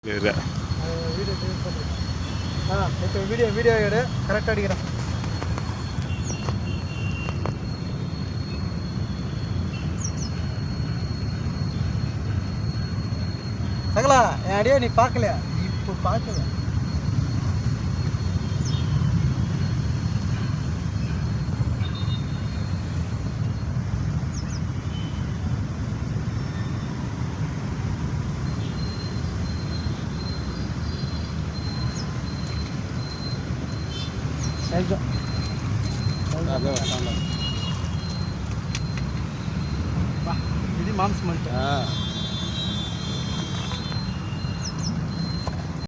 Video இப்போ video எடு கரெக்டாக அடிக்கிறேன். சகலா என் அடியே நீ பார்க்கலையா? இப்போ பார்க்கல. ఇది మాంసం అంటే